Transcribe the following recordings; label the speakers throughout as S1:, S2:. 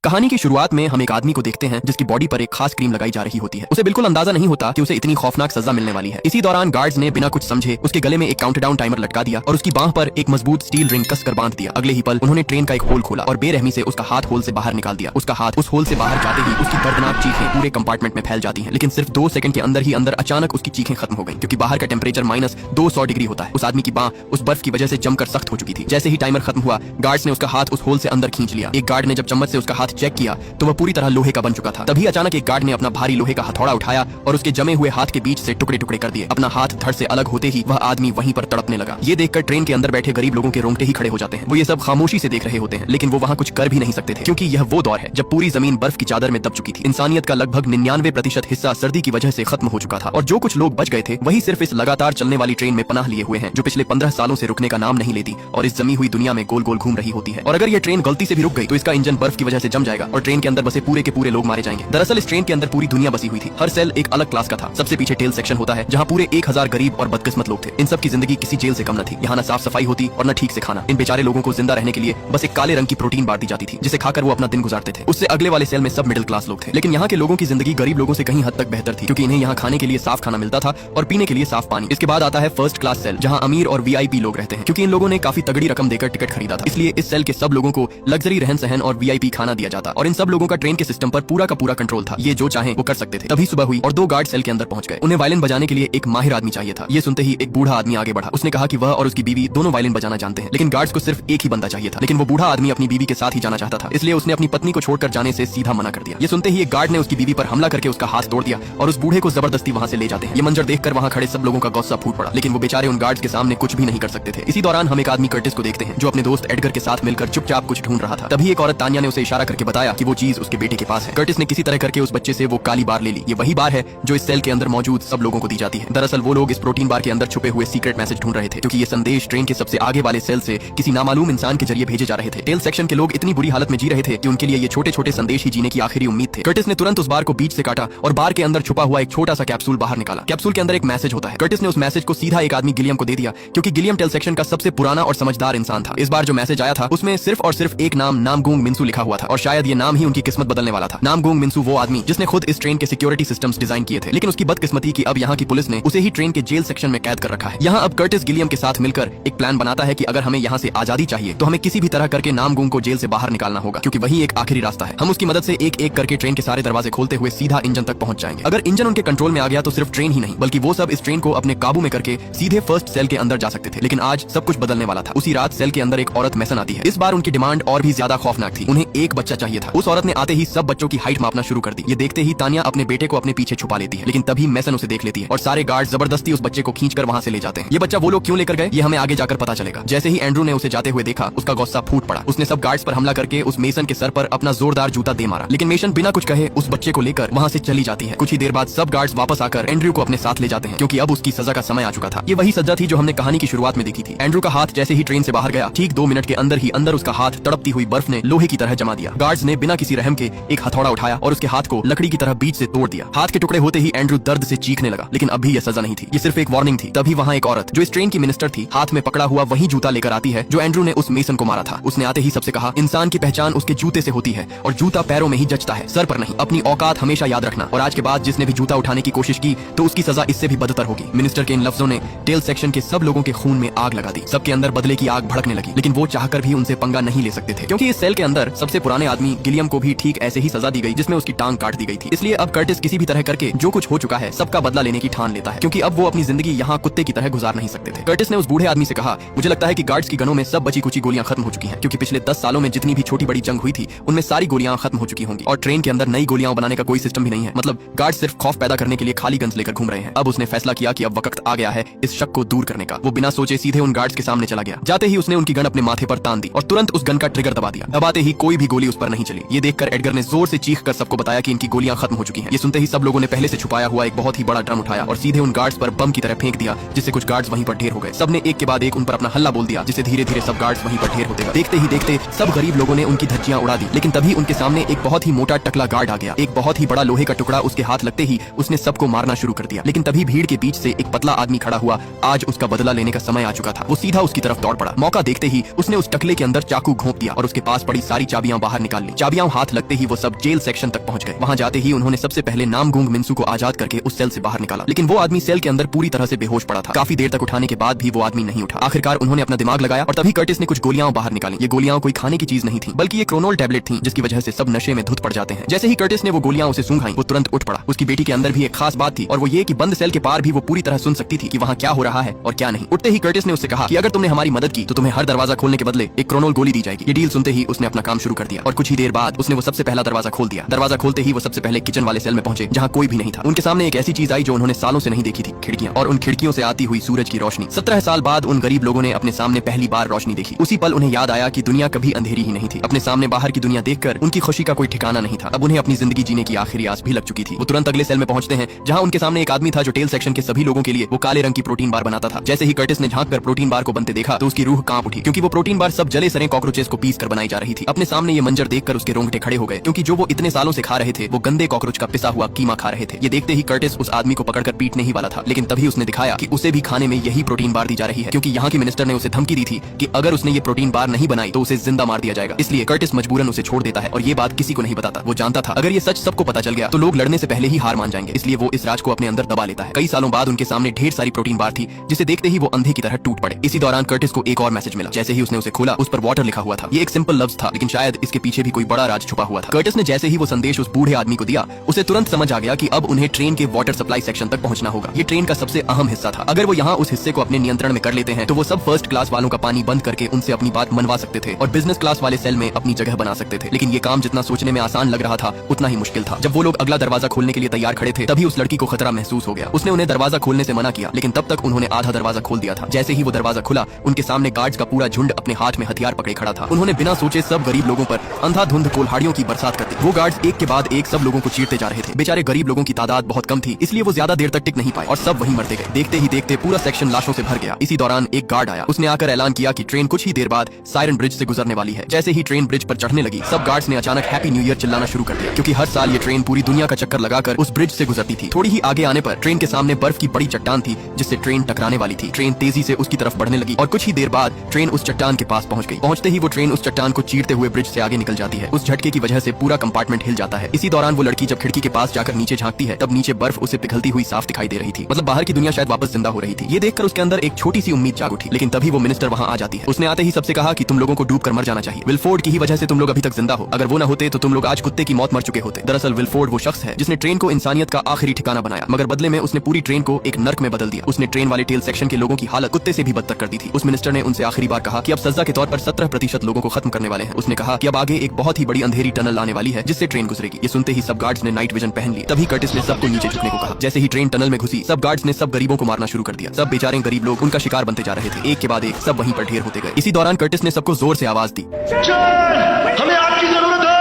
S1: कहानी की शुरुआत में हम एक आदमी को देखते हैं जिसकी बॉडी पर एक खास क्रीम लगाई जा रही होती है। उसे बिल्कुल अंदाजा नहीं होता कि उसे इतनी खौफनाक सजा मिलने वाली है। इसी दौरान गार्ड्स ने बिना कुछ समझे उसके गले में एक काउंटडाउन टाइमर लटका दिया और उसकी बांह पर एक मजबूत स्टील रिंग कसकर बांध दिया। अगले ही पल उन्होंने ट्रेन का एक होल खोला और बेरहमी से उसका हाथ होल से बाहर निकाल दिया। उसका हाथ उस होल से बाहर जाते ही उसकी दर्दनाक चीखें पूरे कंपार्टमेंट में फैल जाती हैं। लेकिन सिर्फ 2 सेकंड के अंदर ही अंदर अचानक उसकी चीखें खत्म हो गई, क्योंकि बाहर का टेम्परेचर -200 डिग्री होता है। उस आदमी की बांह उस बर्फ की वजह से जमकर सख्त हो चुकी थी। जैसे ही टाइमर खत्म हुआ, गार्ड्स ने उसका हाथ उस होल से अंदर खींच लिया। एक गार्ड ने जब चम्मच से उसका हाथ चेक किया तो वह पूरी तरह लोहे का बन चुका था। तभी अचानक एक गार्ड ने अपना भारी लोहे का हथौड़ा उठाया और उसके जमे हुए हाथ के बीच से टुकड़े टुकड़े कर दिए। अपना हाथ धड़ से अलग होते ही वह आदमी वहीं पर तड़पने लगा। ये देखकर ट्रेन के अंदर बैठे गरीब लोगों के रोंगटे ही खड़े हो जाते हैं। वो ये सब खामोशी से देख रहे होते हैं, लेकिन वो वहाँ कुछ कर भी नहीं सकते थे, क्योंकि यह वो दौर है जब पूरी जमीन बर्फ की चादर में दब चुकी थी। इंसानियत का लगभग 99% हिस्सा सर्दी की वजह से खत्म हो चुका था और जो कुछ लोग बच गए थे वही सिर्फ इस लगातार चलने वाली ट्रेन में पनाह लिए हुए हैं, जो पिछले 15 सालों से रुकने का नाम नहीं लेती और इस जमी हुई दुनिया में गोल गोल घूम रही होती है। और अगर यह ट्रेन गलती से भी रुक गई तो इसका इंजन बर्फ की वजह से जम जाएगा और ट्रेन के अंदर बसे पूरे के पूरे लोग मारे जाएंगे। दरअसल इस ट्रेन के अंदर पूरी दुनिया बसी हुई थी। हर सेल एक अलग क्लास का था। सबसे पीछे टेल सेक्शन होता है, जहाँ पूरे 1000 गरीब और बदकिस्मत लोग थे। इन सब की जिंदगी किसी जेल से कम न थी। यहाँ न साफ सफाई होती और न ठीक से खाना। इन बेचारे लोगों को जिंदा रहने के लिए बस एक काले रंग की प्रोटीन बांट दी जाती थी, जिसे खाकर वो अपना दिन गुजारते थे। उससे अगले वाले सेल में सब मिडिल क्लास लोग थे। लेकिन यहाँ के लोगों की जिंदगी गरीब लोगों से कहीं हद तक बेहतर थी, क्योंकि इन्हें यहाँ खाने के लिए साफ खाना मिलता था और पीने के लिए साफ पानी। इसके बाद आता है फर्स्ट क्लास सेल, जहाँ अमीर और वीआईपी लोग रहते हैं, क्योंकि इन लोगों ने काफी तगड़ी रकम देकर टिकट खरीदा था। इसलिए इस सेल के सब लोगों को लग्जरी रहन सहन और वीआईपी खाना दिया जाता और इन सब लोगों का ट्रेन के सिस्टम पर पूरा का पूरा कंट्रोल था। ये जो चाहे वो कर सकते थे। तभी सुबह हुई और 2 गार्ड सेल के अंदर पहुंच गए। उन्हें वायलिन बजाने के लिए एक माहिर आदमी चाहिए था। ये सुनते ही एक बूढ़ा आदमी आगे बढ़ा। उसने कहा कि वह और उसकी बीवी दोनों वायलिन बजाना जानते हैं, लेकिन गार्ड्स को सिर्फ एक ही बंदा चाहिए था। लेकिन वो बूढ़ा आदमी अपनी बीवी के साथ ही जाना चाहता था, इसलिए उसने अपनी पत्नी को छोड़कर जाने से सीधा मना कर दिया। ये सुनते ही एक गार्ड ने उसकी बीवी पर हमला करके उसका हाथ तोड़ दिया और उस बूढ़े को जबरदस्ती वहां से ले जाते हैं। ये मंजर देखकर वहां खड़े सब लोगों का गुस्सा फूट पड़ा, लेकिन वो बेचारे उन गार्ड्स के सामने कुछ भी नहीं कर सकते थे। इसी दौरान हम एक आदमी कर्टिस को देखते हैं, जो अपने दोस्त एडगर के साथ मिलकर चुपचाप कुछ ढूंढ रहा था। तभी एक औरत तानिया ने उसे इशारा करके बताया कि वो चीज उसके बेटे के पास है। कर्टिस ने किसी तरह करके उस बच्चे से वो काली बार ले ली। ये वही बार है जो इस सेल के अंदर मौजूद सब लोगों को दी जाती है। दरअसल वो लोग इस प्रोटीन बार के अंदर छुपे हुए सीक्रेट मैसेज ढूंढ रहे थे, क्योंकि ये संदेश ट्रेन के सबसे आगे वाले सेल से किसी नामालूम इंसान के जरिए भेजे जा रहे थे। टेल सेक्शन के लोग इतनी बुरी हालत में जी रहे थे कि उनके लिए ये छोटे छोटे संदेश ही जीने की आखिरी उम्मीद थे। कर्टिस ने तुरंत उस बार को बीच से काटा और बार के अंदर छुपा हुआ एक छोटा सा कैप्सूल बाहर निकाला। कैप्सूल के अंदर एक मैसेज होता है। कर्टिस ने उस मैसेज को सीधा एक आदमी गिलियम को दे दिया, क्योंकि गिलियम टेल सेक्शन का सबसे पुराना और समझदार इंसान था। इस बार जो मैसेज आया था उसमें सिर्फ और सिर्फ एक नाम नामगुंग मिन्सू लिखा हुआ था और शायद ये नाम ही उनकी किस्मत बदलने वाला था। नामगुंग मिन्सू वो आदमी जिसने खुद इस ट्रेन के सिक्योरिटी सिस्टम्स डिजाइन किए थे, लेकिन उसकी बदकिस्मती की अब यहाँ की पुलिस ने उसे ही ट्रेन के जेल सेक्शन में कैद कर रखा है। यहाँ अब कर्टिस गिलियम के साथ मिलकर एक प्लान बनाता है कि अगर हमें यहाँ से आजादी चाहिए तो हमें किसी भी तरह करके नामगुंग को जेल से बाहर निकालना होगा, क्योंकि वही एक आखिरी रास्ता है। हम उसकी मदद से एक एक करके ट्रेन के सारे दरवाजे खोलते हुए सीधा इंजन तक पहुंच जाएंगे। अगर इंजन उनके कंट्रोल में आ गया तो सिर्फ ट्रेन ही नहीं बल्कि वो सब इस ट्रेन को अपने काबू में करके सीधे फर्स्ट सेल के अंदर जा सकते थे। लेकिन आज सब कुछ बदलने वाला था। उसी रात सेल के अंदर एक औरत मैसन आती है। इस बार उनकी डिमांड और भी ज्यादा खौफनाक थी। उन्हें एक बच्चा चाहिए था। उस औरत ने आते ही सब बच्चों की हाइट मापना शुरू कर दी। ये देखते ही तानिया अपने बेटे को अपने पीछे छुपा लेती है, लेकिन तभी मैसन उसे देख लेती है और सारे गार्ड जबरदस्ती उस बच्चे को खींचकर वहां से ले जाते हैं। ये बच्चा वो लोग क्यों लेकर गए ये हमें आगे जाकर पता चलेगा। जैसे ही एंड्रू ने उसे जाते हुए देखा, उसका गुस्सा फूट पड़ा। उसने सब गार्ड्स पर हमला करके उस मेसन के सर पर अपना जोरदार जूता दे मारा, लेकिन मेसन बिना कुछ कहे उस बच्चे को लेकर वहां से चली जाती है। कुछ ही देर बाद सब गार्ड्स वापस आकर एंड्रू को अपने साथ ले जाते हैं, क्योंकि अब उसकी सजा का समय आ चुका था। ये वही सजा थी जो हमने कहानी की शुरुआत में देखी थी। एंड्रू का हाथ जैसे ही ट्रेन से बाहर गया, ठीक 2 मिनट के अंदर ही अंदर उसका हाथ तड़पती हुई बर्फ ने लोहे की तरह जमा दिया। गार्ड्स ने बिना किसी रहम के एक हथौड़ा उठाया और उसके हाथ को लकड़ी की तरह बीच से तोड़ दिया। हाथ के टुकड़े होते ही एंड्रू दर्द से चीखने लगा, लेकिन अब भी यह सजा नहीं थी, ये सिर्फ एक वार्निंग थी। तभी वहाँ एक औरत जो इस ट्रेन की मिनिस्टर थी, हाथ में पकड़ा हुआ वही जूता लेकर आती है जो एंड्रू ने उस मेसन को मारा था। उसने आते ही सबसे कहा, इंसान की पहचान उसके जूते से होती है और जूता पैरों में ही जचता है, सर पर नहीं। अपनी औकात हमेशा याद रखना, और आज के बाद जिसने भी जूता उठाने की कोशिश की तो उसकी सजा इससे भी बदतर होगी। मिनिस्टर के इन लफ्जों ने टेल सेक्शन के सब लोगों के खून में आग लगा दी। सबके अंदर बदले की आग भड़कने लगी, लेकिन वो चाहकर भी उनसे पंगा नहीं ले सकते थे, क्योंकि इस सेल के अंदर सबसे पुराने आदमी गिलियम को भी ठीक ऐसे ही सजा दी गई जिसमें उसकी टांग काट दी गई थी। इसलिए अब कर्टिस किसी भी तरह करके जो कुछ हो चुका है सबका बदला लेने की ठान लेता है, क्योंकि अब वो अपनी जिंदगी यहाँ कुत्ते की तरह गुजार नहीं सकते थे। कर्टिस ने उस बूढ़े आदमी से कहा, मुझे लगता है कि गार्ड्स की गनों में सब बची कुची गोलियां खत्म हो चुकी हैं, क्योंकि पिछले 10 सालों में जितनी भी छोटी बड़ी जंग हुई थी उनमें सारी गोलियां खत्म हो चुकी होंगी और ट्रेन के अंदर नई गोलियां बनाने का कोई सिस्टम भी नहीं है। मतलब गार्ड सिर्फ खौफ पैदा करने के लिए खाली गन्स लेकर घूम रहे हैं। अब उसने फैसला किया कि अब वक्त आ गया है इस शक को दूर करने का। वो बिना सोचे सीधे उन गार्ड्स के सामने चला गया। जाते ही उसने उनकी गन अपने माथे पर तान दी और तुरंत उस गन का ट्रिगर दबा दिया। दबाते ही कोई भी गोली उस पर नहीं चली। ये देखकर एडगर ने जोर से चीख कर सबको बताया कि इनकी गोलियां खत्म हो चुकी हैं। ये सुनते ही सब लोगों ने पहले से छुपाया हुआ एक बहुत ही बड़ा ड्रम उठाया और सीधे उन गार्ड्स पर बम की तरह फेंक दिया, जिससे कुछ गार्ड्स वहीं पर ढेर हो गए। सबने एक के बाद एक उन पर अपना हल्ला बोल दिया, जिससे धीरे धीरे सब गार्ड्स वहीं पर ढेर होते गए। देखते ही देखते सब गरीब लोगों ने उनकी धज्जियां उड़ा दी, लेकिन तभी उनके सामने एक बहुत ही मोटा टकला गार्ड आ गया। एक बहुत ही बड़ा लोहे का टुकड़ा उसके हाथ लगते ही उसने सबको मारना शुरू कर दिया। लेकिन तभी भीड़ के बीच से एक पतला आदमी खड़ा हुआ। आज उसका बदला लेने का समय आ चुका था। वो सीधा उसकी तरफ दौड़ पड़ा। मौका देखते ही उसने उस टकले के अंदर चाकू घोंप दिया और उसके पास पड़ी सारी चाबियां बाहर निकाल निकाल ली। चाबियां हाथ लगते ही वो सब जेल सेक्शन तक पहुंच गए। वहां जाते ही उन्होंने सबसे पहले नामगूंग मिन्सू को आजाद करके उस सेल से बाहर निकाला, लेकिन वो आदमी सेल के अंदर पूरी तरह से बेहोश पड़ा था। काफी देर तक उठाने के बाद भी वो आदमी नहीं उठा। आखिरकार उन्होंने अपना दिमाग लगाया और तभी कर्टिस ने कुछ गोलियां बाहर निकाली। ये गोलियां कोई खाने की चीज नहीं थी, बल्कि ये क्रोनोल टैबलेट थी, जिसकी वजह से सब नशे में धुत पड़ जाते हैं। जैसे ही कर्टिस ने वो गोलियां उसे सूंघाई, वो तुरंत उठ पड़ा। उसकी बेटी के अंदर भी एक खास बात थी, और वो ये कि बंद सेल के पार भी वो पूरी तरह सुन सकती थी कि वहाँ क्या हो रहा है और क्या नहीं। उठते ही कर्टिस ने उससे कहा कि अगर तुमने हमारी मदद की तो तुम्हें हर दरवाजा खोलने के बदले एक क्रोनोल गोली दी जाएगी। ये डील सुनते ही उसने अपना काम शुरू कर दिया और कुछ ही देर बाद उसने वो सबसे पहला दरवाजा खोल दिया। दरवाजा खोलते ही वो सबसे पहले किचन वाले सेल में पहुंचे, जहाँ कोई भी नहीं था। उनके सामने एक ऐसी चीज आई जो उन्होंने सालों से नहीं देखी थी, खिड़कियां, और उन खिड़कियों से आती हुई सूरज की रोशनी। 17 साल बाद उन गरीब लोगों ने अपने सामने पहली बार रोशनी देखी। उसी पल उन्हें याद आया कि दुनिया कभी अंधेरी ही नहीं थी। अपने सामने बाहर की दुनिया देखकर उनकी खुशी का कोई ठिकाना नहीं था। अब उन्हें अपनी जिंदगी जीने की आखिरी आस भी लग चुकी थी। वो तुरंत अगले सेल में पहुंचते हैं, जहां उनके सामने एक आदमी था जो टेल सेक्शन के सभी लोगों के लिए वो काले रंग की प्रोटीन बार बनाता था। जैसे ही कर्टिस ने झांक कर प्रोटीन बार को बनते देखा तो उसकी रूह कांप उठी, क्योंकि वो प्रोटीन बार सब जले सड़े कॉकरोचेस को पीस कर बनाई जा रही थी। अपने सामने ये मंजर देखकर उसके रोंगटे खड़े हो गए, क्योंकि जो वो इतने सालों से खा रहे थे वो गंदे कॉकरोच का पिसा हुआ कीमा खा रहे थे। ये देखते ही कर्टिस उस आदमी को पकड़कर पीटने ही वाला था, लेकिन तभी उसने दिखाया कि उसे भी खाने में यही प्रोटीन बार दी जा रही है, क्योंकि यहाँ के मिनिस्टर ने उसे धमकी दी थी कि अगर उसने ये प्रोटीन बार नहीं बनाई तो उसे जिंदा मार दिया जाएगा। इसलिए कर्टिस मजबूरन उसे छोड़ देता है और ये बात किसी को नहीं बताता। वो जानता था अगर ये सच सबको पता चल गया तो लोग लड़ने से पहले ही हार मान जाएंगे, इसलिए वो इस राज को अपने अंदर दबा लेता है। कई सालों बाद उनके सामने ढेर सारी प्रोटीन बार थी, जिसे देखते ही वो अंधे की तरह टूट पड़े। इसी दौरान कर्टिस को एक और मैसेज मिला। जैसे ही उसने उसे खोला, उस पर वाटर लिखा हुआ था। ये एक सिंपल लफ्ज था, लेकिन शायद इसके पीछे भी कोई बड़ा राज छुपा हुआ था। कर्टिस ने जैसे ही वो संदेश उस बूढ़े आदमी को दिया, उसे तुरंत समझ आ गया कि अब उन्हें ट्रेन के वाटर सप्लाई सेक्शन तक पहुंचना होगा। ये ट्रेन का सबसे अहम हिस्सा था। अगर वो यहाँ उस हिस्से को अपने नियंत्रण में कर लेते हैं तो वो सब फर्स्ट क्लास वालों का पानी बंद करके उनसे अपनी बात मनवा सकते थे और बिजनेस क्लास वाले सेल में अपनी जगह बना सकते थे। लेकिन ये काम जितना सोचने में आसान लग रहा था उतना ही मुश्किल था। जब वो लोग अगला दरवाजा खोलने के लिए तैयार खड़े थे, तभी उस लड़की को खतरा महसूस हो गया। उसने उन्हें दरवाजा खोलने से मना किया, लेकिन तब तक उन्होंने आधा दरवाजा खोल दिया था। जैसे ही वो दरवाजा खुला, उनके सामने गार्ड्स का पूरा झुंड अपने हाथ में हथियार पकड़े खड़ा था। उन्होंने बिना सोचे सब गरीब लोगों पर अंधाधुंध कोल्हाड़ियों की बरसात कर दी। वो गार्ड्स एक के बाद एक सब लोगों को चीरते जा रहे थे। बेचारे गरीब लोगों की तादाद बहुत कम थी, इसलिए वो ज्यादा देर तक टिक नहीं पाए और सब वहीं मरते गए। देखते ही देखते पूरा सेक्शन लाशों से भर गया। इसी दौरान एक गार्ड आया। उसने आकर ऐलान किया कि ट्रेन कुछ ही देर बाद सायरन ब्रिज से गुजरने वाली है। जैसे ही ट्रेन ब्रिज पर चढ़ने लगी, सब गार्ड्स ने अचानक हैप्पी न्यू ईयर चिल्लाना शुरू कर दिया, क्योंकि हर साल ये ट्रेन पूरी दुनिया का चक्कर लगाकर उस ब्रिज से गुजरती थी। थोड़ी ही आगे आने पर ट्रेन के सामने बर्फ की बड़ी चट्टान थी, जिससे ट्रेन टकराने वाली थी। ट्रेन तेजी से उसकी तरफ बढ़ने लगी और कुछ ही देर बाद ट्रेन उस चट्टान के पास पहुंच गई। पहुंचते ही वो ट्रेन उस चट्टान को चीरते हुए ब्रिज से आगे निकल जाती है। उस झटके की वजह से पूरा कंपार्टमेंट हिल जाता है। इसी दौरान वो लड़की जब खिड़की के पास जाकर नीचे झांकती है, तब नीचे बर्फ उसे पिघलती हुई साफ दिखाई दे रही थी। मतलब बाहर की दुनिया शायद वापस जिंदा हो रही थी। ये देखकर उसके अंदर एक छोटी सी उम्मीद जाग उठी। लेकिन तभी वो मिनिस्टर वहाँ आ जाती है। उसने आते ही सबसे कहा कि तुम लोगों को डूब कर मर जाना चाहिए। विलफोर्ड की ही वजह से तुम लोग अभी तक जिंदा हो। अगर वो न होते तो तुम लोग आज कुत्ते की मौत मर चुके होते। दरअसल विलफोर्ड वो शख्स है जिसने ट्रेन को इंसानियत का आखिरी ठिकाना बनाया, मगर बदले में उसने पूरी ट्रेन को एक नर्क में बदल दिया। उसने ट्रेन वाले टेल सेक्शन के लोगों की हालत कुत्ते से भी बदतर कर दी थी। उस मिनिस्टर ने उनसे आखिरी बार कहा कि अब सजा के तौर पर 17% लोगों को खत्म करने वाले हैं। उसने कहा कि अब आगे एक बहुत ही बड़ी अंधेरी टनल आने वाली है, जिससे ट्रेन गुजरेगी। ये सुनते ही सब गार्ड्स ने नाइट विजन पहन ली। तभी कर्टिस ने सबको नीचे झुकने को कहा। जैसे ही ट्रेन टनल में घुसी, सब गार्ड्स ने सब गरीबों को मारना शुरू कर दिया। सब बेचारे गरीब लोग उनका शिकार बनते जा रहे थे। एक के बाद एक सब वहीं पर ढेर होते गए। इसी दौरान कर्टिस ने सबको जोर से आवाज दी,
S2: हमें आपकी जरूरत है।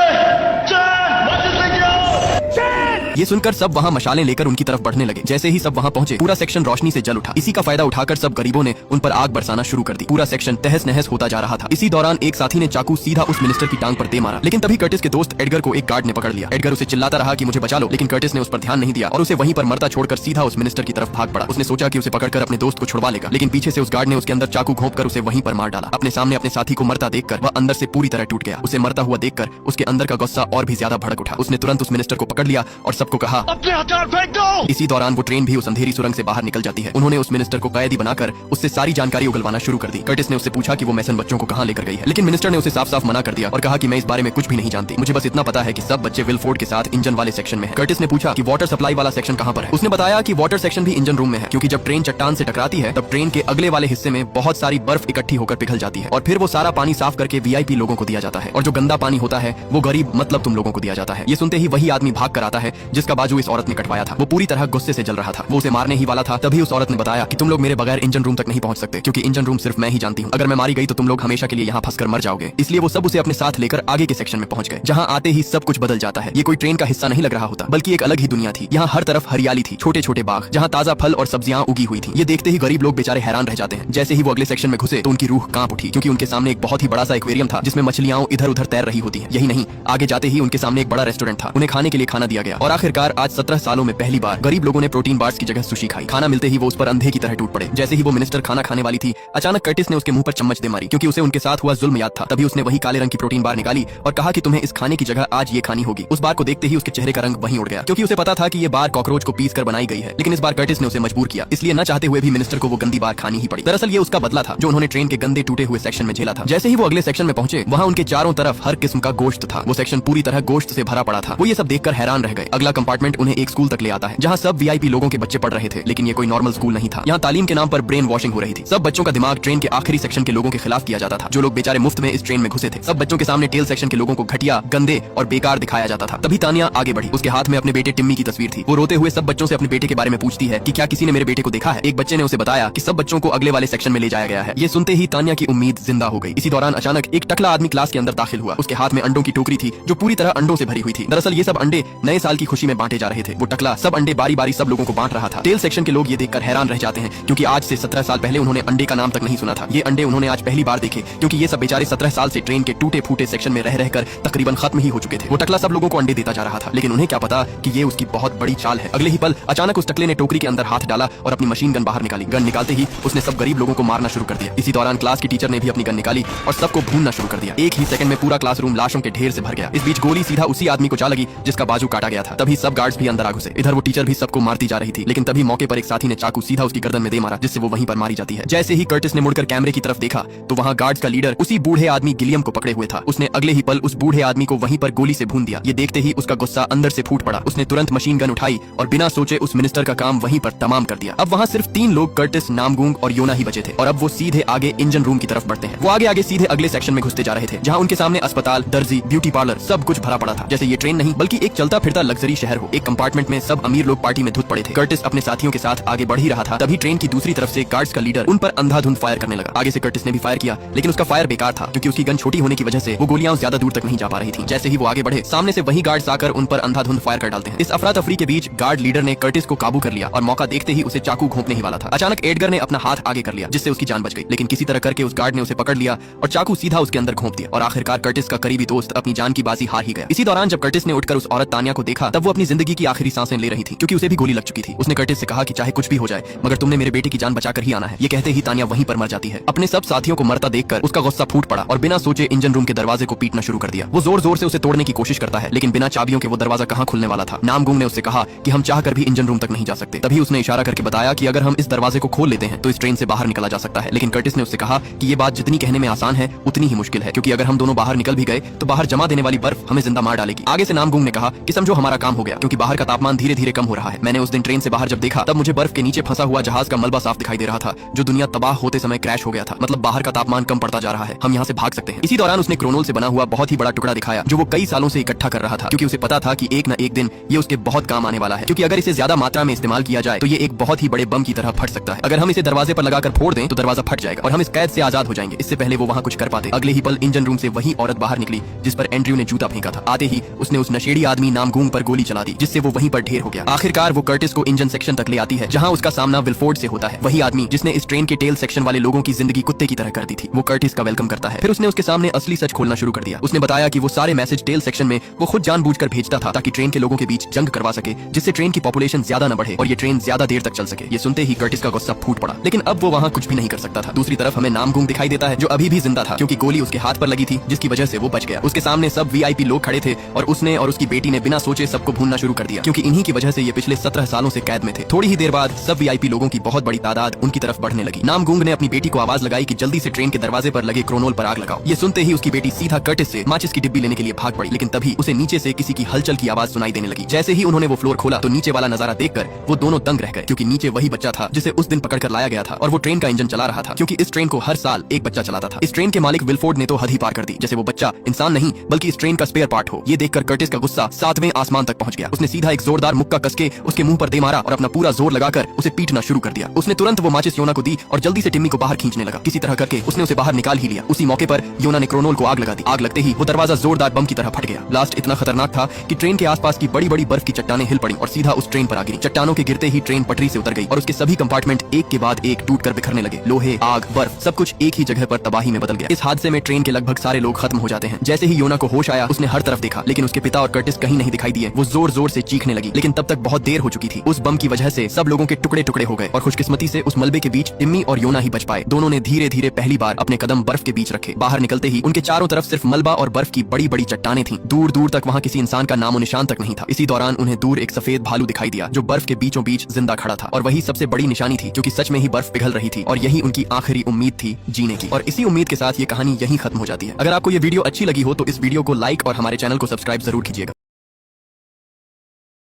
S1: ये सुनकर सब वहाँ मशालें लेकर उनकी तरफ बढ़ने लगे। जैसे ही सब वहाँ पहुंचे, पूरा सेक्शन रोशनी से जल उठा। इसी का फायदा उठाकर सब गरीबों ने उन पर आग बरसाना शुरू कर दी। पूरा सेक्शन तहस नहस होता जा रहा था। इसी दौरान एक साथी ने चाकू सीधा उस मिनिस्टर की टांग पर दे मारा, लेकिन तभी कर्टिस के दोस्त एडगर को एक गार्ड ने पकड़ लिया। एडगर उसे चिल्लाता रहा कि मुझे बचा लो, लेकिन कर्टिस ने उस पर ध्यान नहीं दिया और उसे वहीं पर मरता छोड़कर सीधा उस मिनिस्टर की तरफ भाग पड़ा। उसने सोचा कि उसे पकड़कर अपने दोस्त को छुड़वा लेगा, लेकिन पीछे से उस गार्ड ने उसके अंदर चाकू घोंपकर उसे वहीं पर मार डाला। अपने सामने अपने साथी को मरता देखकर वह अंदर से पूरी तरह टूट गया। उसे मरता हुआ देखकर उसके अंदर का गुस्सा और भी ज्यादा भड़क उठा। उसने तुरंत उस मिनिस्टर को पकड़ लिया और सबको कहा,
S2: फेंक दो।
S1: इसी दौरान वो ट्रेन भी उस अंधेरी सुरंग से बाहर निकल जाती है। उन्होंने उस मिनिस्टर को कैदी बनाकर उससे सारी जानकारी उगलवाना शुरू कर दी। कर्टिस ने उससे पूछा कि वो मैसन बच्चों को कहां लेकर गई है, लेकिन मिनिस्टर ने उसे साफ साफ मना कर दिया और कहा कि मैं इस बारे में कुछ भी नहीं जानती। मुझे बस इतना पता है कि सब बच्चे विलफोर्ड के साथ इंजन वाले सेक्शन में हैं। कर्टिस ने पूछा कि वाटर सप्लाई वाला सेक्शन कहां पर है। उसने बताया कि वाटर सेक्शन भी इंजन रूम में है, क्योंकि जब ट्रेन चट्टान से टकराती है तब ट्रेन के अगले वाले हिस्से में बहुत सारी बर्फ इकट्ठी होकर पिघल जाती है और फिर वो सारा पानी साफ करके वीआईपी लोगों को दिया जाता है, और जो गंदा पानी होता है वो गरीब मतलब तुम लोगों को दिया जाता है। ये सुनते ही वही आदमी भाग कर आता है जिसका बाजू इस औरत ने कटवाया था। वो पूरी तरह गुस्से से जल रहा था। वो उसे मारने ही वाला था। तभी उस औरत ने बताया कि तुम लोग मेरे बगैर इंजन रूम तक नहीं पहुंच सकते, क्योंकि इंजन रूम सिर्फ मैं ही जानती हूँ। अगर मैं मारी गई तो तुम लोग हमेशा के लिए यहाँ फंसकर मर जाओगे। इसलिए वो सब उसे अपने साथ लेकर आगे के सेक्शन में पहुंच गए, जहाँ आते ही सब कुछ बदल जाता है। ये कोई ट्रेन का हिस्सा नहीं लग रहा होता, बल्कि एक अलग ही दुनिया थी। यहाँ हर तरफ हरियाली थी, छोटे छोटे बाग जहाँ ताजा फल और सब्जियां उगी हुई थी। ये देखते ही गरीब लोग बेचारे हैरान रह जाते हैं। जैसे ही वो अगले सेक्शन में घुसे तो उनकी रूह कांप उठी, क्योंकि उनके सामने एक बहुत ही बड़ा सा एक्वेरियम था जिसमें मछलियां इधर उधर तैर रही होती है। यही नहीं, आगे जाते ही उनके सामने एक बड़ा रेस्टोरेंट था। उन्हें खाने के लिए खाना दिया गया और आखिर आखिरकार आज 17 सालों में पहली बार गरीब लोगों ने प्रोटीन बार्स की जगह सुशी खाई। खाना मिलते ही वो उस पर अंधे की तरह टूट पड़े। जैसे ही वो मिनिस्टर खाना खाने वाली थी, अचानक कर्टिस ने उसके मुंह पर चम्मच दे मारी, क्योंकि उसे उनके साथ हुआ जुल्म याद था। तभी उसने वही काले रंग की प्रोटीन बार निकाली और कहा कि तुम्हें इस खाने की जगह आज ये खानी होगी। उस बार को देखते ही उसके चेहरे का रंग वहीं उड़ गया, क्योंकि उसे पता था कि ये बार कॉकरोच को पीस कर बनाई गई है। लेकिन इस बार कर्टिस ने उसे मजबूर किया, इसलिए न चाहते हुए भी मिनिस्टर को वो गंदी बार खानी ही पड़ी। दरअसल ये उसका बदला था जो उन्होंने ट्रेन के गंदे टूटे हुए सेक्शन में झेला था। जैसे ही वो अगले सेक्शन में पहुंचे, वहाँ उनके चारों तरफ हर किस्म का गोश्त था। वो सेक्शन पूरी तरह गोश्त से भरा पड़ा था। वो ये सब देखकर हैरान रह गए। अगला कंपार्टमेंट उन्हें एक स्कूल तक ले आता है, जहाँ सब वीआईपी लोगों के बच्चे पढ़ रहे थे। लेकिन ये कोई नॉर्मल स्कूल नहीं था। यहाँ तालीम के नाम पर ब्रेन वॉशिंग हो रही थी। सब बच्चों का दिमाग ट्रेन के आखिरी सेक्शन के लोगों के खिलाफ किया जाता था, जो लोग बेचारे मुफ्त में इस ट्रेन में घुसे थे। सब बच्चों के सामने टेल सेक्शन के लोगों को घटिया, गंदे और बेकार दिखाया जाता था। तभी तानिया आगे बढ़ी। उसके हाथ में अपने बेटे टिम्मी की तस्वीर थी। वो रोते हुए सब बच्चों से अपने बेटे के बारे में पूछती है कि क्या किसी ने मेरे बेटे को देखा है। एक बच्चे ने उसे बताया कि सब बच्चों को अगले वाले सेक्शन में ले जाया गया है। ये सुनते ही तानिया की उम्मीद जिंदा हो गई। इसी दौरान अचानक एक टकला आदमी क्लास के अंदर दाखिल हुआ। उसके हाथ में अंडों की टोकरी थी, जो पूरी तरह अंडों से भरी हुई थी। दरअसल ये सब अंडे नए साल की खुशी में बांटे जा रहे थे। वो टकला सब अंडे बारी बारी सब लोगों को बांट रहा था। टेल सेक्शन के लोग ये देखकर हैरान रह जाते हैं, क्योंकि आज से 17 साल पहले उन्होंने अंडे का नाम तक नहीं सुना था। ये अंडे उन्होंने आज पहली बार देखे, क्योंकि ये सब बेचारे 17 साल से ट्रेन के टूटे फूटे सेक्शन में रह रहकर तकरीबन खत्म ही हो चुके थे। वो टकला सब लोगों को अंडे देता जा रहा था, लेकिन उन्हें क्या पता कि ये उसकी बहुत बड़ी चाल है। अगले ही पल अचानक उस टकले ने टोकरी के अंदर हाथ डाला और अपनी मशीन गन बाहर निकाली। गन निकालते ही उसने सब गरीब लोगों को मारना शुरू कर दिया। इसी दौरान क्लास की टीचर ने भी अपनी गन निकाली और सबको भूनना शुरू कर दिया। एक ही सेकंड में पूरा क्लासरूम लाशों के ढेर से भर गया। इस बीच गोली सीधा उसी आदमी को जा लगी जिसका बाजू काटा गया था। तभी सब गार्ड्स भी अंदर आ घुसे। इधर वो टीचर भी सबको मारती जा रही थी, लेकिन तभी मौके पर एक साथी ने चाकू सीधा उसकी गर्दन में दे मारा, जिससे वो वहीं पर मारी जाती है। जैसे ही कर्टिस ने मुड़कर कैमरे की तरफ देखा, तो वहाँ गार्ड्स का लीडर उसी बूढ़े आदमी गिलियम को पकड़े हुए था। उसने अगले ही पल उस बूढ़े आदमी को वहीं पर गोली से भून दिया। ये देखते ही उसका गुस्सा अंदर से फूट पड़ा। उसने तुरंत मशीन गन उठाई और बिना सोचे उस मिनिस्टर का काम वहीं पर तमाम कर दिया। अब वहाँ सिर्फ 3 लोग, कर्टिस, नामगूंग और योना ही बचे थे। और अब वो सीधे आगे इंजन रूम की तरफ बढ़ते हैं। वो आगे आगे सीधे अगले सेक्शन में घुसते जा रहे थे, जहाँ उनके सामने अस्पताल, दर्जी, ब्यूटी पार्लर सब कुछ भरा पड़ा था। जैसे ये ट्रेन नहीं बल्कि एक चलता फिरता लग्जरी शहर हो। एक कंपार्टमेंट में सब अमीर लोग पार्टी में धुत पड़े थे। कर्टिस अपने साथियों के साथ आगे बढ़ ही रहा था। तभी ट्रेन की दूसरी तरफ से गार्ड्स का लीडर उन पर अंधाधुंध फायर करने लगा। आगे से कर्टिस ने भी फायर किया, लेकिन उसका फायर बेकार था, क्योंकि उसकी गन छोटी होने की वजह से वो गोलियां ज्यादा दूर तक नहीं जा पा रही थी। जैसे ही वो आगे बढ़े, सामने से वही गार्ड्स आकर उन पर अंधाधुंध फायर कर डालते हैं। इस अफरा तफरी के बीच गार्ड लीडर ने कर्टिस को काबू कर लिया और मौका देखते ही उसे चाकू घोंपने ही वाला था। अचानक एडगर ने अपना हाथ आगे कर लिया, जिससे उसकी जान बच गई। लेकिन किसी तरह करके उस गार्ड ने उसे पकड़ लिया और चाकू सीधा उसके अंदर घोंप दिया। और आखिरकार कर्टिस का करीबी दोस्त अपनी जान की बाजी हार ही गया। इसी दौरान जब कर्टिस ने उठकर उस औरत तानिया को देखा, तब वो अपनी जिंदगी की आखिरी सांसें ले रही थी, क्योंकि उसे भी गोली लग चुकी थी। उसने कर्टिस से कहा कि चाहे कुछ भी हो जाए, मगर तुमने मेरे बेटे की जान बचाकर ही आना है। ये कहते ही तानिया वहीं पर मर जाती है। अपने सब साथियों को मरता देखकर उसका गुस्सा फूट पड़ा और बिना सोचे इंजन रूम के दरवाजे को पीटना शुरू कर दिया। वो जोर जोर से उसे तोड़ने की कोशिश करता है, लेकिन बिना चाबियों के वो दरवाजा कहाँ खुलने वाला था। नामगूंग ने उससे कहा कि हम चाहकर भी इंजन रूम तक नहीं जा सकते। तभी उसने इशारा करके बताया कि अगर हम इस दरवाजे को खोल लेते हैं तो इस ट्रेन से बाहर निकला जा सकता है। लेकिन कर्टिस ने उससे कहा कि ये बात जितनी कहने में आसान है उतनी ही मुश्किल है, क्योंकि अगर हम दोनों बाहर निकल भी गए तो बाहर जमा देने वाली बर्फ हमें जिंदा मार डालेगी। आगे से नामगूंग ने कहा कि समझो हमारा काम हो गया, क्योंकि बाहर का तापमान धीरे धीरे कम हो रहा है। मैंने उस दिन ट्रेन से बाहर जब देखा, तब मुझे बर्फ के नीचे फंसा हुआ जहाज का मलबा साफ दिखाई दे रहा था, जो दुनिया तबाह होते समय क्रैश हो गया था। मतलब बाहर का तापमान कम पड़ता जा रहा है, हम यहाँ से भाग सकते हैं। इसी दौरान उसने क्रोनोल से बना हुआ बहुत ही बड़ा टुकड़ा दिखाया, जो वो कई सालों से इकट्ठा कर रहा था, क्योंकि उसे पता था कि एक न एक दिन ये उसके बहुत काम आने वाला है। क्योंकि अगर इसे ज्यादा मात्रा में इस्तेमाल किया जाए तो ये एक बहुत ही बड़े बम की तरह फट सकता है। अगर हम इसे दरवाजे पर लगाकर फोड़ दें तो दरवाजा फट जाएगा और हम इस कैद से आजाद हो जाएंगे। इससे पहले वो वहाँ कुछ कर पाते। अगले ही पल इंजन रूम से वही औरत बाहर निकली जिस पर एंड्रयू ने जूता फेंका था। आते ही उसने उस नशेड़ी आदमी नामगूंग पर गोली चला दी, जिससे वो वहीं पर ढेर हो गया। आखिरकार वो कर्टिस को इंजन सेक्शन तक ले आती है, जहाँ उसका सामना विलफोर्ड से होता है। वही आदमी जिसने इस ट्रेन के टेल सेक्शन वाले लोगों की जिंदगी कुत्ते की तरह कर दी थी। वो कर्टिस का वेलकम करता है। फिर उसने उसके सामने असली सच खोलना शुरू कर दिया। उसने बताया कि वो सारे मैसेज टेल सेक्शन में वो खुद जानबूझकर भेजता था, ताकि ट्रेन के लोगों के बीच जंग करवा सके, जिससे ट्रेन की पॉपुलेशन ज्यादा न बढ़े और ये ट्रेन ज्यादा देर तक चल सके। ये सुनते ही कर्टिस का गुस्सा फूट पड़ा, लेकिन अब वो वहाँ कुछ भी नहीं कर सकता था। दूसरी तरफ हमें नामगूंग दिखाई देता है, जो अभी भी जिंदा था, क्योंकि गोली उसके हाथ पर लगी थी, जिसकी वजह से वो बच गया। उसके सामने सब वीआईपी लोग खड़े थे और उसने और उसकी बेटी ने बिना सोचे सबको भूनना शुरू कर दिया, क्योंकि इन्हीं की वजह से ये पिछले 17 सालों से कैद में थे। थोड़ी ही देर बाद सब वीआईपी लोगों की बहुत बड़ी तादाद उनकी तरफ बढ़ने लगी। नामगूंग ने अपनी बेटी को आवाज लगाई कि जल्दी से ट्रेन के दरवाजे पर लगे क्रोनोल पर आग लगाओ। ये सुनते ही उसकी बेटी सीधा कर्टिस से माचिस की डिब्बी लेने के लिए भाग पड़ी, लेकिन तभी उसे नीचे से किसी की हलचल की आवाज सुनाई देने लगी। जैसे ही उन्होंने वो फ्लोर खोला तो नीचे वाला नजारा देखकर वो दोनों दंग रह गए, क्योंकि नीचे वही बच्चा था जिसे उस दिन पकड़कर लाया गया था और वो ट्रेन का इंजन चला रहा था, क्योंकि इस ट्रेन को हर साल एक बच्चा चलाता था। इस ट्रेन के मालिक विलफोर्ड ने तो हद ही पार कर दी, जैसे वो बच्चा इंसान नहीं बल्कि इस ट्रेन का स्पेयर पार्ट हो। ये देखकर कर्टिस का गुस्सा 7वें आसमान तक पहुंच गया। उसने सीधा एक जोरदार मुक्का कसके उसके मुंह पर दे मारा और अपना पूरा जोर लगाकर उसे पीटना शुरू कर दिया। उसने तुरंत वो माचिस योना को दी और जल्दी से टिम्मी को बाहर खींचने लगा। किसी तरह करके उसने उसे बाहर निकाल ही लिया। उसी मौके पर योना ने क्रोनोल को आग लगा दी। आग लगते ही वो दरवाजा जोरदार बम की तरह फट गया। ब्लास्ट इतना खतरनाक था कि ट्रेन के आसपास की बड़ी बड़ी बर्फ की चट्टानें हिल पड़ी और सीधा उस ट्रेन पर आ गिरी। चट्टानों के गिरते ही ट्रेन पटरी से उतर गई और उसके सभी कंपार्टमेंट एक के बाद एक टूटकर बिखरने लगे। लोहे, आग, बर्फ सब कुछ एक ही जगह पर तबाही में बदल गया। इस हादसे में ट्रेन के लगभग सारे लोग खत्म हो जाते हैं। जैसे ही योना को होश आया, उसने हर तरफ देखा, लेकिन उसके पिता और कर्टिस कहीं नहीं दिखाई दिए। वो जोर जोर से चीखने लगी, लेकिन तब तक बहुत देर हो चुकी थी। उस बम की वजह से सब लोगों के टुकड़े टुकड़े हो गए और खुशकिस्मती से उस मलबे के बीच टिम्मी और योना ही बच पाए। दोनों ने धीरे धीरे पहली बार अपने कदम बर्फ के बीच रखे। बाहर निकलते ही उनके चारों तरफ सिर्फ मलबा और बर्फ की बड़ी बड़ी चट्टानें थीं। दूर दूर तक वहाँ किसी इंसान का नामो निशान तक नहीं था। इसी दौरान उन्हें दूर एक सफेद भालू दिखाई दिया जो बर्फ के बीचों बीच जिंदा खड़ा था, और वही सबसे बड़ी निशानी थी, जो कि सच में ही बर्फ पिघल रही थी, और यही उनकी आखिरी उम्मीद थी जीने की। और इसी उम्मीद के साथ ये कहानी यहीं खत्म हो जाती है। अगर आपको ये वीडियो अच्छी लगी हो तो इस वीडियो को लाइक और हमारे चैनल को सब्सक्राइब जरूर कीजिएगा।